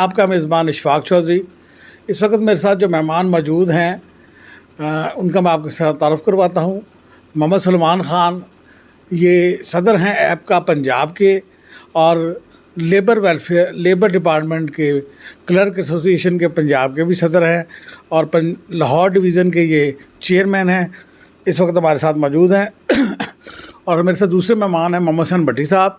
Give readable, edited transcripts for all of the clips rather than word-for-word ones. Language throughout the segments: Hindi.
आपका मेज़बान इशफाक चौधरी। इस वक्त मेरे साथ जो मेहमान मौजूद हैं उनका मैं आपके साथ तारुफ़ करवाता हूँ। मोहम्मद सलमान ख़ान ये सदर हैं ऐप पंजाब के और लेबर डिपार्टमेंट के क्लर्क एसोसिएशन के पंजाब के भी सदर हैं और लाहौर डिवीज़न के ये चेयरमैन हैं। इस वक्त हमारे साथ मौजूद हैं और मेरे साथ दूसरे मेहमान हैं मोहम्मद हसन भट्टी साहब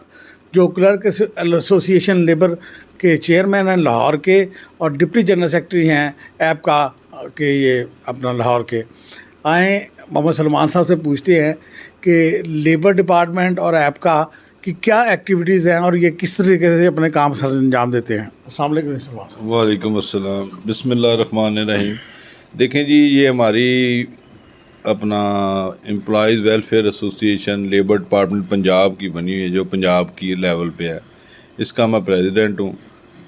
जो क्लर्क एसोसिएशन लेबर के चेयरमैन हैं लाहौर के और डिप्टी जनरल सेक्रेटरी हैं ऐप के ये अपना लाहौर के। आए मोहम्मद सलमान साहब से पूछते हैं कि लेबर डिपार्टमेंट और ऐप की क्या एक्टिविटीज़ हैं और ये किस तरीके से अपने काम सर अंजाम देते हैं। अस्सलाम वालेकुम सलमान साहब। वालेकुम अस्सलाम, बिस्मिल्लाहिर्रहमानिर्रहीम। देखें जी, ये हमारी अपना employees welfare association labour department Punjab की बनी हुई है जो पंजाब की लेवल पे है। इसका मैं प्रेसिडेंट हूँ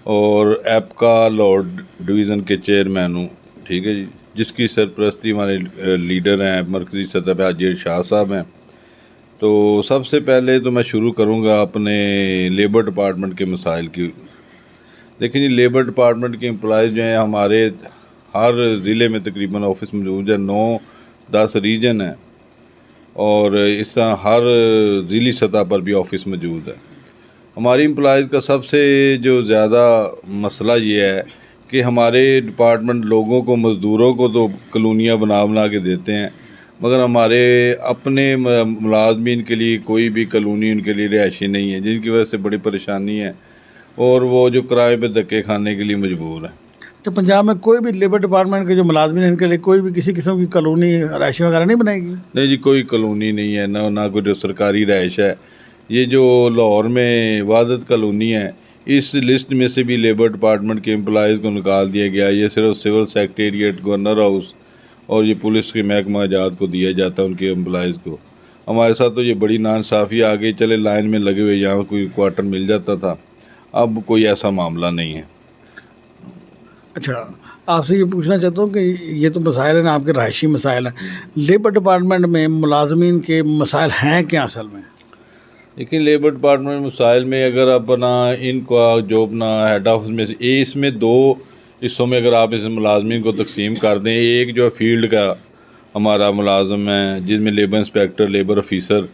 और ऐप का लाहौर डिवीज़न के चेयरमैन हूँ। ठीक है जी, जिसकी सरपरस्ती हमारे लीडर हैं मरकज़ी सतह पे हाजी शाह साहब हैं। तो सबसे पहले तो मैं शुरू करूंगा अपने लेबर डिपार्टमेंट के मसाइल की। देखिए जी, लेबर डिपार्टमेंट के एम्प्लॉयज़ जो हैं हमारे हर ज़िले में तकरीबन ऑफिस मौजूद है। 9-10 रीजन है और इस हर ज़िली सतह पर भी ऑफिस मौजूद है। हमारी एम्प्लॉयज़ का सबसे जो ज़्यादा मसला ये है कि हमारे डिपार्टमेंट लोगों को, मज़दूरों को तो कॉलोनियाँ बना के देते हैं, मगर हमारे अपने मुलाजमीन के लिए कोई भी कॉलोनी उनके लिए रिहायशी नहीं है, जिनकी वजह से बड़ी परेशानी है और वो जो किराए पे धक्के खाने के लिए मजबूर हैं। तो पंजाब में कोई भी लेबर डिपार्टमेंट के जो मुलाजमीन हैं इनके लिए कोई भी किसी किस्म की कॉलोनी रिहायशी वगैरह नहीं बनाएगी? नहीं जी, कोई कॉलोनी नहीं है, ना कोई जो सरकारी रिहाइश है। ये जो लाहौर में वादत कॉलोनी है, इस लिस्ट में से भी लेबर डिपार्टमेंट के एम्प्लॉयज़ को निकाल दिया गया। ये सिर्फ सिविल सेक्रेटेरिएट, गवर्नर हाउस और ये पुलिस के महकमा आजाद को दिया जाता है उनके एम्प्लॉयज़ को। हमारे साथ तो ये बड़ी नाइंसाफ़ी आ गई। चले लाइन में लगे हुए यहाँ कोई क्वार्टर मिल जाता था, अब कोई ऐसा मामला नहीं है। अच्छा, आपसे ये पूछना चाहता हूँ कि ये तो मसाइल हैं ना, आपके रहायशी मसाइल हैं, लेबर डिपार्टमेंट में मुलाजमीन के मसाइल हैं क्या असल में? देखिए, लेबर डिपार्टमेंट मसाइल में अगर अपना इनका जो अपना हेड ऑफिस में से इसमें 2 हिस्सों में अगर आप इस मुलाजमीन को तकसीम कर दें। एक जो है फील्ड का हमारा मुलाजम है जिसमें लेबर इंस्पेक्टर, लेबर ऑफिसर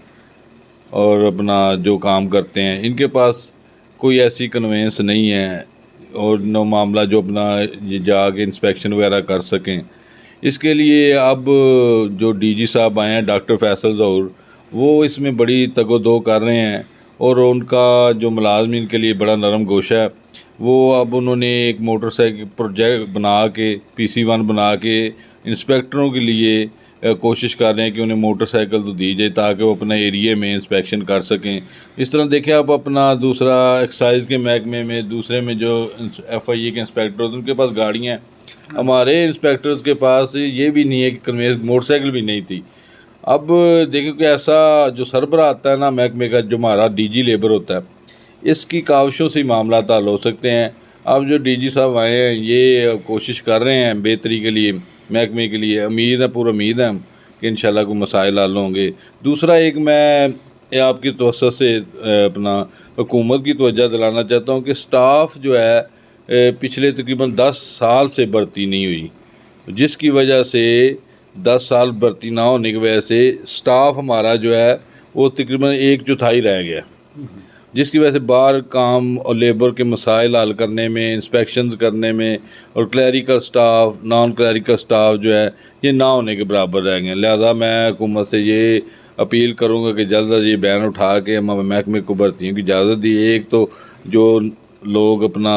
और अपना जो काम करते हैं, इनके पास कोई ऐसी कन्वेंस नहीं है और न मामला जो अपना ये जाके इंस्पेक्शन वगैरह कर सकें। इसके लिए अब जो डीजी साहब आए हैं डॉक्टर फैसल ज़हूर, वो इसमें बड़ी तगोदो कर रहे हैं और उनका जो मुलाजमीन के लिए बड़ा नरम गोशा है। वो अब उन्होंने एक मोटरसाइकिल प्रोजेक्ट बना के PC1 बना के इंस्पेक्टरों के लिए कोशिश कर रहे हैं कि उन्हें मोटरसाइकिल तो दी जाए ताकि वो अपने एरिया में इंस्पेक्शन कर सकें। इस तरह देखिए, आप अपना दूसरा एक्साइज के महकमे में दूसरे में जो FIA के इंस्पेक्टर होते हैं उनके पास गाड़ियाँ हैं। हमारे इंस्पेक्टर्स के पास ये भी नहीं है कि कन्वेंस मोटरसाइकिल भी नहीं थी। अब देखिए कि ऐसा जो सरबराह आता है ना महकमे का, जो हमारा DG लेबर होता है, इसकी काविशों से मामला हल हो सकते हैं। अब जो DG साहब आए हैं ये कोशिश कर रहे हैं बेहतरी के लिए, महकमे के लिए। पूरा उम्मीद है कि इंशाल्लाह कोई मसाइल हल होंगे। दूसरा, एक मैं आपकी तवज्जो से अपना हुकूमत की तवज्जो दिलाना चाहता हूँ कि स्टाफ जो है पिछले तकरीबन 10 साल से भर्ती नहीं हुई, जिसकी वजह से 10 साल भर्ती ना होने की वजह से स्टाफ हमारा जो है वो तकरीबन 1/4 रह गया, जिसकी वजह से बाहर काम और लेबर के मसाइल हल करने में, इंस्पेक्शंस करने में और clerical staff, non clerical staff जो है ये ना होने के बराबर रह गए। लिहाजा मैं हुकूमत से ये अपील करूँगा कि जल्द अज ये बैन उठा के हम महकमे को भर्तियों की इजाज़त दी। एक तो जो लोग अपना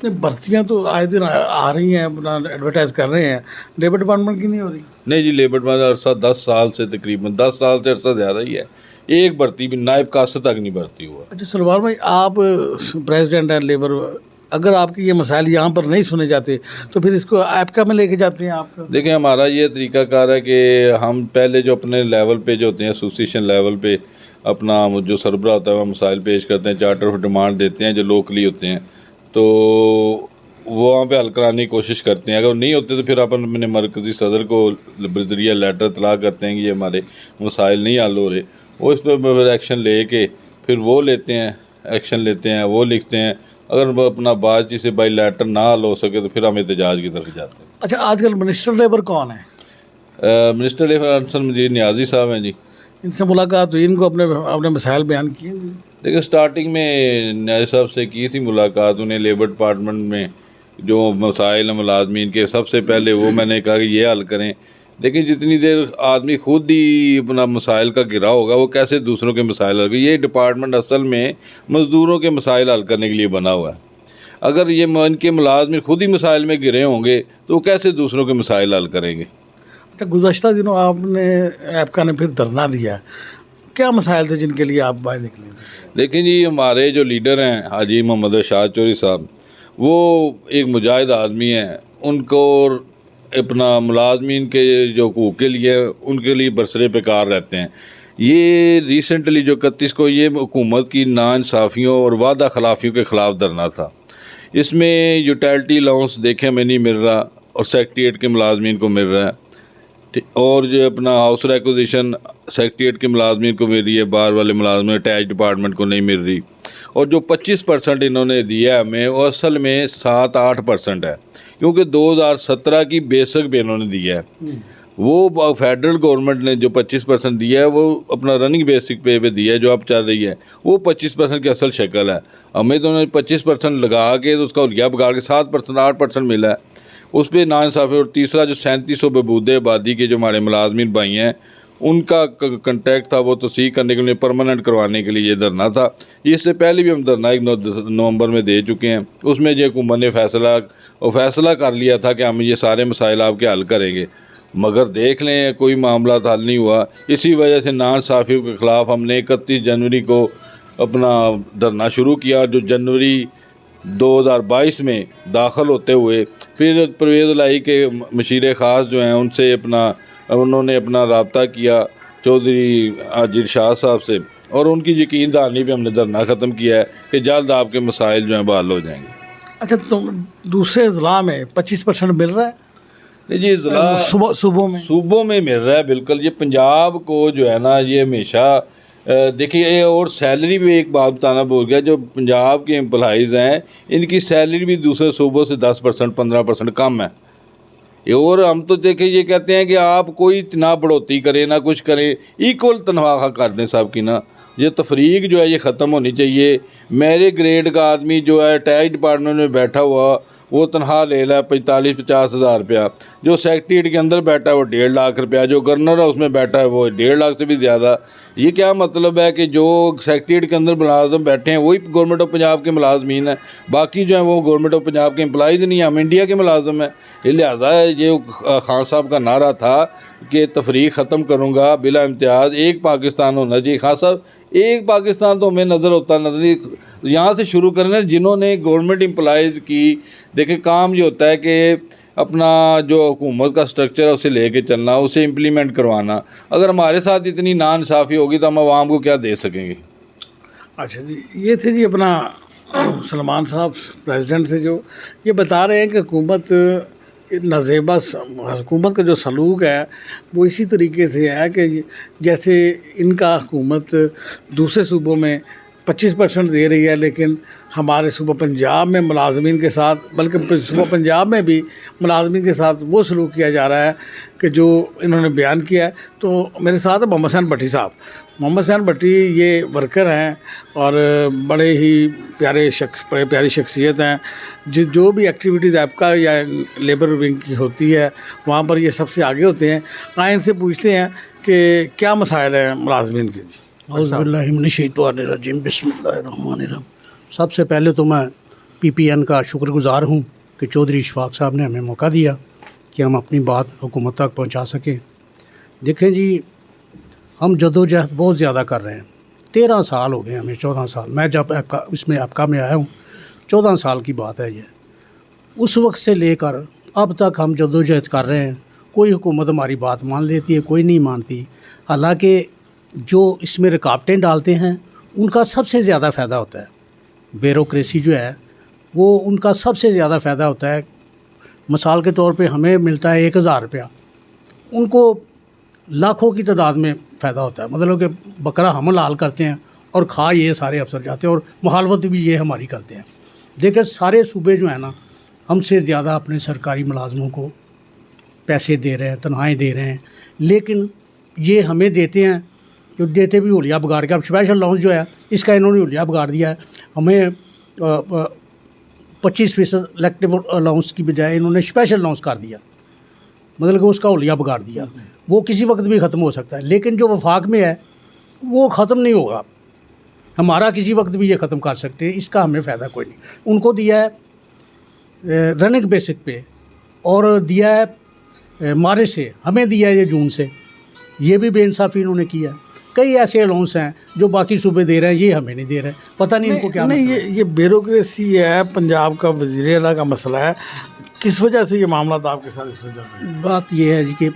भर्तियाँ तो आए दिन आ रही हैं, अपना एडवर्टाइज कर रहे हैं, लेबर डिपार्टमेंट की नहीं हो रही? नहीं जी, लेबर डिपार्टमेंट अरसा 10 साल से, तकरीबन 10 साल से अरसा ज़्यादा ही है, एक भर्ती भी नायब कासर तक नहीं भर्ती हुआ। अच्छा सलमान भाई, आप प्रेसिडेंट हैं लेबर, अगर आपके ये मसाइल यहाँ पर नहीं सुने जाते तो फिर इसको ऐपका में लेके जाते हैं आप? देखिए, हमारा ये तरीक़ाकार है कि हम पहले जो अपने लेवल पे जो होते हैं एसोसिएशन लेवल पे अपना जो सरबराह होता है वह मसाइल पेश करते हैं, चार्टर ऑफ डिमांड देते हैं जो लोकली होते हैं, तो वो वहाँ पे हल कराने की कोशिश करते हैं। अगर नहीं होते तो फिर अपन अपने मरकज़ी सदर को बज़रिया लेटर इतला करते हैं कि ये हमारे मसाइल नहीं हल हो रहे। वो इस पर एक्शन ले के फिर वो लेते हैं, एक्शन लेते हैं, वो लिखते हैं अगर वो अपना बातचीत से बाईलैटरल ना हल हो सके तो फिर हम एहतजाज की तरफ जाते हैं। अच्छा, आजकल मिनिस्टर लेबर कौन है? मिनिस्टर लेबर अंसर मजीद नियाजी साहब हैं जी। इनसे मुलाकात हुई, इनको अपने अपने मसाइल बयान किए? देखिए स्टार्टिंग में न्याजी साहब से की थी मुलाकात, उन्हें लेबर डिपार्टमेंट में जो मसाइल हैं मुलाजमीन के, सबसे पहले वो मैंने कहा कि ये हल करें। लेकिन जितनी देर आदमी खुद ही अपना मसाइल का घिरा होगा वो कैसे दूसरों के मसाइल हल करें। ये डिपार्टमेंट असल में मज़दूरों के मसाइल हल करने के लिए बना हुआ है। अगर ये इनके मुलाजमीन खुद ही मसाइल में घिरे होंगे तो वो कैसे दूसरों के मसाइल हल करेंगे। अच्छा, गुज़श्ता दिनों आपने ऐपका ने फिर धरना दिया, क्या मसाइल थे जिनके लिए आप बाहर निकले थे? लेकिन जी हमारे जो लीडर हैं हाजी मोहम्मद शाह चौधरी साहब, वो एक मुजाहिद आदमी हैं, उनको अपना मुलाजमीन के जो हकूक़ के लिए उनके लिए बरसरे बेकार रहते हैं। ये रिसेंटली जो 31 को ये हुकूमत की नाइंसाफ़ियों और वादा खिलाफियों के ख़िलाफ़ धरना था। इसमें यूटिलिटी अलाउंस देखें हमें नहीं मिल रहा और सेक्रेटेरिएट के मुलाजमीन को मिल रहा है, और जो अपना हाउस रिक्विजिशन सेक्रेटेरिएट के मुलाजमीन को मिल रही है, बाहर वाले मुलाजमीन अटैच डिपार्टमेंट को नहीं मिल रही। और जो 25% इन्होंने दिया है हमें, वो असल में 7-8% है, क्योंकि 2017 की बेसिक पे इन्होंने दिया है। वो फेडरल गवर्नमेंट ने जो 25% दिया है वो अपना रनिंग बेसिक पे दिया है, जो अब चल रही है वो 25% की असल शक्ल है। हमें तो उन्होंने 25% लगा के तो उसका उलिया बिगाड़ के 7% 8% मिला है, उस पर नाइंसाफ़ी। और तीसरा जो 3700 बबूदे आबादी के जो हमारे मुलाजमीन भाई हैं उनका कंटेक्ट था, वो तस्दीक करने के लिए परमानेंट करवाने के लिए ये धरना था। इससे पहले भी हम धरना 1 नवंबर में दे चुके हैं। उसमें ये हुकूमत ने फैसला कर लिया था कि हम ये सारे मसाइल आपके हल करेंगे, मगर देख लें कोई मामला हल नहीं हुआ। इसी वजह से नाइंसाफ़ियों के ख़िलाफ़ हमने 31 जनवरी को अपना धरना शुरू किया, जो जनवरी 2022 में दाखिल होते हुए फिर परवेज़ इलाही के मशीर ख़ास जो हैं उन्होंने अपना रब्ता किया चौधरी आजिर शाह साहब से, और उनकी यकीन दहानी पे हमने धरना ख़त्म किया है कि जल्द आपके मसाइल जो हैं बहाल हो जाएंगे। अच्छा, तो दूसरे ज़िला में 25% मिल रहा है? नहीं जी, ज़िला सूबों में मिल रहा है बिल्कुल। ये पंजाब को जो है ना, ये हमेशा देखिए, और सैलरी भी एक बात बताना भूल गया, जो पंजाब के एम्प्लॉइज़ हैं इनकी सैलरी भी दूसरे सूबों से 10% 15% कम है। और हम तो देखिए ये कहते हैं कि आप कोई ना बढ़ोतरी करें ना कुछ करें, इक्वल तनख्वाह कर दें सब की ना। ये तफरीक जो है ये ख़त्म होनी चाहिए। मेरे ग्रेड का आदमी जो है अटैच डिपार्टमेंट में बैठा हुआ वो तनख्वाह ले रहा है 45-50 हज़ार रुपया, जो सेक्रेटेरिएट के अंदर बैठा है वो 1.5 लाख रुपया, जो गवर्नर है उसमें बैठा है वो 1.5 लाख से भी ज़्यादा। ये क्या मतलब है कि जो सेक्रेटेरिएट के अंदर मुलाजम बैठे हैं वही गवर्नमेंट ऑफ पंजाब के मुलाजमीन हैं, बाकी जो है वो गवर्नमेंट ऑफ पंजाब के एम्प्लॉइज़ नहीं, हम इंडिया के मुलाजम हैं। लिहाजा ये खान साहब का नारा था कि तफरीक ख़त्म करूँगा, बिला इम्तियाज़ एक पाकिस्तान होना चाहिए। खान साहब, एक पाकिस्तान तो हमें नज़र होता नज़र नहीं, यहाँ से शुरू करना जिन्होंने गवर्नमेंट एम्प्लॉइज़ की। देखिए काम ये होता है कि अपना जो हुकूमत का स्ट्रक्चर है उसे लेके चलना, उसे इम्प्लीमेंट करवाना। अगर हमारे साथ इतनी नाइंसाफ़ी होगी तो हम आवाम को क्या दे सकेंगे। अच्छा जी, ये थे जी अपना सलमान साहब प्रेसिडेंट से जो ये बता रहे हैं कि हुकूमत नाजेबा हुकूमत का जो सलूक है वो इसी तरीके से है कि जैसे इनका हुकूमत दूसरे सूबों में 25% दे रही है, लेकिन हमारे सूबा पंजाब में मुलाजमीन के साथ, बल्कि सूबा पंजाब में भी मुलाजमीन के साथ वो सलूक किया जा रहा है कि जो इन्होंने बयान किया है। तो मेरे साथ है मोहम्मद हुसैन भट्टी साहब। मोहम्मद हुसैन भट्टी ये वर्कर हैं और बड़े ही बड़े प्यारी शख्सियत हैं। जो भी एक्टिविटीज़ आपका या लेबर विंग की होती है वहाँ पर ये सबसे आगे होते हैं। आए इनसे पूछते हैं कि क्या मसाइल हैं मुलाजमीन के। औज़ुबिल्लाहिमिनश्शैतानिर्रजीम, बिस्मिल्लाहिर्रहमानिर्रहीम। सबसे पहले तो मैं PPN का शुक्रगुज़ार हूँ कि चौधरी इशफाक साहब ने हमें मौका दिया कि हम अपनी बात हुकूमत तक पहुँचा सकें। देखें जी, हम जदोजहद बहुत ज़्यादा कर रहे हैं। 13 साल हो गए हमें, 14 साल। मैं जब आपका में आया हूँ 14 साल की बात है ये। उस वक्त से लेकर अब तक हम जदोजहद कर रहे हैं। कोई हुकूमत हमारी बात मान लेती है, कोई नहीं मानती। हालांकि जो इसमें रुकावटें डालते हैं उनका सबसे ज़्यादा फ़ायदा होता है। ब्यूरोक्रेसी जो है वो उनका सबसे ज़्यादा फ़ायदा होता है। मिसाल के तौर पे हमें मिलता है 1000 रुपया, उनको लाखों की तादाद में फ़ायदा होता है। मतलब कि बकरा हम लाल करते हैं और खा ये सारे अफसर जाते हैं, और मुखालफत भी ये हमारी करते हैं। देखिए सारे सूबे जो है ना हमसे ज़्यादा अपने सरकारी मुलाजमों को पैसे दे रहे हैं, तनख्वाहें दे रहे हैं, लेकिन ये हमें देते हैं, जो देते भी हुलिया बिगाड़ के। अब स्पेशल अलाउंस जो है इसका इन्होंने हुलिया बिगाड़ दिया है। हमें 25% इलेक्टिव अलाउंस की बजाय इन्होंने स्पेशल अलाउंस कर दिया, मतलब कि उसका हुलिया बिगाड़ दिया। वो किसी वक्त भी ख़त्म हो सकता है, लेकिन जो वफाक में है वो ख़त्म नहीं होगा, हमारा किसी वक्त भी ये ख़त्म कर सकते हैं, इसका हमें फ़ायदा कोई नहीं। उनको दिया है रनिंग बेसिक पे और दिया है मार्च से, हमें दिया है ये जून से, ये भी बेइंसाफ़ी इन्होंने किया है। कई ऐसे अलाउंस हैं जो बाकी सूबे दे रहे हैं, ये हमें नहीं दे रहे, पता नहीं इनको क्या नहीं, ये ब्यूरोक्रेसी है, पंजाब का वज़ीर आला का मसला है। किस वजह से ये मामला आपके साथ इस वजह से? बात ये है जी कि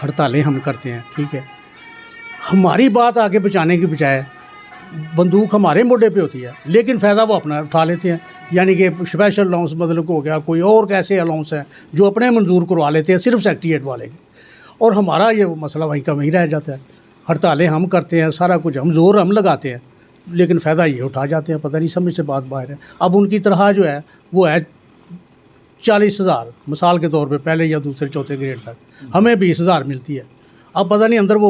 हड़तालें हम करते हैं, ठीक है, हमारी बात आगे पहुँचाने की बजाय बंदूक हमारे मोढे पे होती है, लेकिन फ़ायदा वो अपना उठा लेते हैं। यानी कि स्पेशल अलाउंस मतलब हो गया, कोई और कैसे अलाउंस हैं जो अपने मंजूर करवा लेते हैं सिर्फ सेक्रेटेरिएट वाले के, और हमारा ये मसला वहीं का वहीं रह जाता है। हड़तालें हम करते हैं, सारा कुछ हम जोर हम लगाते हैं, लेकिन फ़ायदा ये उठा जाते हैं, पता नहीं समझ से बात बाहर है। अब उनकी तरह जो है वो है 40,000 मिसाल के तौर पे, पहले या दूसरे चौथे ग्रेड तक, हमें 20,000 मिलती है। अब पता नहीं अंदर वो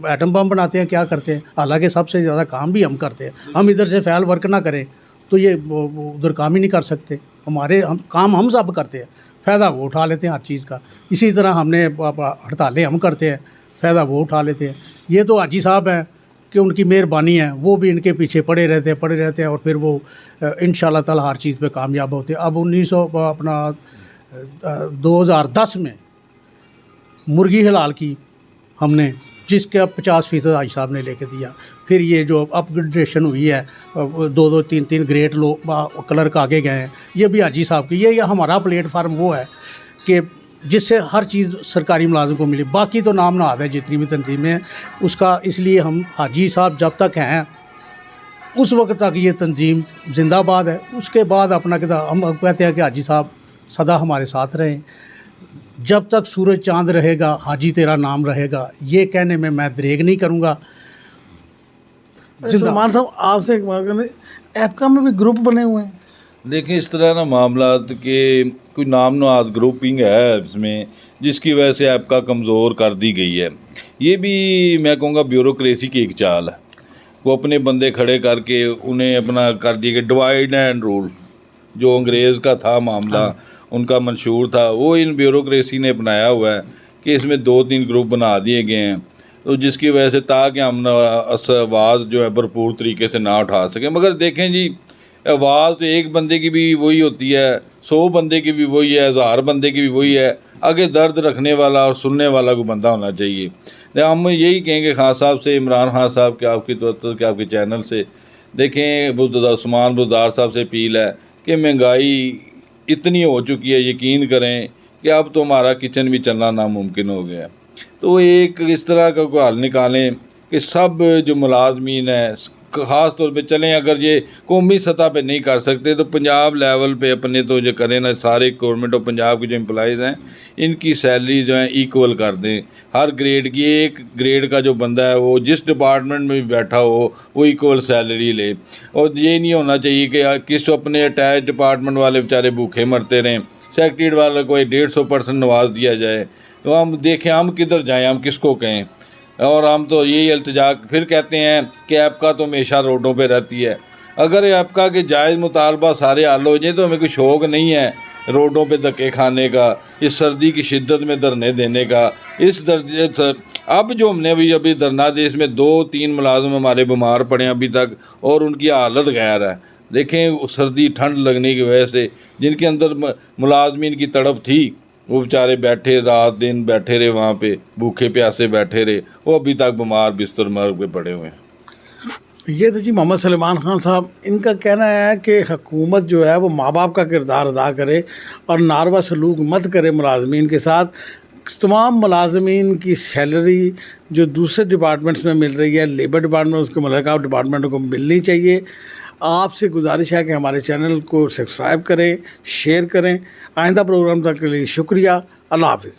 एटम बम बनाते हैं क्या करते हैं, हालांकि सबसे ज़्यादा काम भी हम करते हैं। हम इधर से फ़ैल वर्क ना करें तो ये उधर काम ही नहीं कर सकते। हम काम हम सब करते हैं, फ़ायदा वो उठा लेते हैं हर चीज़ का। इसी तरह हमने हड़तालें हम करते हैं, फ़ायदा वो उठा लेते हैं। ये तो हाजी साहब हैं कि उनकी मेहरबानी है, वो भी इनके पीछे पड़े रहते हैं और फिर वो इंशाल्लाह ताला हर चीज़ पे कामयाब होते हैं। अब 2010 में मुर्गी हलाल की हमने, जिसके अब 50% हाजी साहब ने लेके दिया। फिर ये जो अपग्रेडेशन हुई है, 2-2, 3-3 ग्रेड क्लर्क आगे गए हैं, ये भी हाजी साहब की। ये हमारा प्लेटफार्म वो है कि जिससे हर चीज़ सरकारी मुलाजिम को मिली। बाकी तो नाम नहाद है जितनी भी तंजीमें हैं उसका, इसलिए हम हाजी साहब जब तक हैं उस वक्त तक ये तंजीम जिंदाबाद है। उसके बाद अपना हम कहते हैं कि हाजी साहब सदा हमारे साथ रहें, जब तक सूरज चांद रहेगा हाजी तेरा नाम रहेगा, ये कहने में मैं दरेग नहीं करूँगा। सलमान साहब, आपसे एक बात करने, ऐपका में भी ग्रुप बने हुए हैं। देखिए इस तरह ना मामला के कोई नाम नहाद ग्रुपिंग है इसमें, जिसकी वजह से ऐपका कमज़ोर कर दी गई है। ये भी मैं कहूँगा ब्यूरोक्रेसी की एक चाल है। वो अपने बंदे खड़े करके उन्हें अपना कर दिए कि डिवाइड एंड रूल, जो अंग्रेज़ का था मामला, उनका मंशूर था, वो इन ब्यूरोक्रेसी ने अपनाया हुआ है कि इसमें 2-3 ग्रुप बना दिए गए हैं, तो जिसकी वजह से ताकि हम आवाज़ जो है भरपूर तरीके से ना उठा सकें। मगर देखें जी, आवाज़ तो एक बंदे की भी वही होती है, 100 बंदे की भी वही है, 1000 बंदे की भी वही है। आगे दर्द रखने वाला और सुनने वाला कोई बंदा होना चाहिए। हम यही कहेंगे खान साहब से, इमरान खान साहब के आपकी तो के आपके चैनल से, देखें उस्मान बुज़दार साहब से अपील है कि महंगाई इतनी हो चुकी है, यकीन करें कि अब तो हमारा किचन भी चलना नामुमकिन हो गया है। तो एक इस तरह का कोई हल निकालें कि सब जो मुलाजमीन है ख़ास तौर पे चलें, अगर ये कौमी सतह पे नहीं कर सकते तो पंजाब लेवल पे अपने तो जो करें ना, सारे गवर्नमेंट ऑफ पंजाब के जो एम्प्लॉइज़ हैं इनकी सैलरी जो है इक्वल कर दें। हर ग्रेड की, एक ग्रेड का जो बंदा है वो जिस डिपार्टमेंट में भी बैठा हो वो इक्वल सैलरी ले। और ये नहीं होना चाहिए कि किस अपने अटैच डिपार्टमेंट वाले बेचारे भूखे मरते रहें, सेक्रेटरी वाले को 150% नवाज दिया जाए। तो हम देखें हम किधर जाएँ, हम किसको कहें। और हम तो यही इल्तिजा फिर कहते हैं कि ऐपका तो हमेशा रोडों पे रहती है। अगर ऐपका के जायज़ मुतालबा सारे हल हो जाए तो हमें कोई शौक़ नहीं है रोडों पे धक्के खाने का, इस सर्दी की शिद्दत में धरने देने का। इस अब जो हमने अभी धरना दे, इसमें 2-3 मुलाजिम हमारे बीमार पड़े हैं अभी तक और उनकी हालत गैर है। देखें सर्दी ठंड लगने की वजह से जिनके अंदर मुलाजमीन की तड़प थी, वो बेचारे बैठे रात दिन बैठे रहे, वहाँ पे भूखे प्यासे बैठे रहे, वो अभी तक बीमार बिस्तर मर पे पड़े हुए हैं। ये तो जी मोहम्मद सलमान खान साहब, इनका कहना है कि हुकूमत जो है वो माँ बाप का किरदार अदा करे और नारवा सलूक मत करे मुलाजमीन के साथ। तमाम मुलाजमीन की सैलरी जो दूसरे डिपार्टमेंट्स में मिल रही है, लेबर डिपार्टमेंट उसके मुल्का डिपार्टमेंटों को मिलनी चाहिए। आपसे गुजारिश है कि हमारे चैनल को सब्सक्राइब करें, शेयर करें। आइंदा प्रोग्राम तक के लिए शुक्रिया। अल्लाह हाफ़िज़।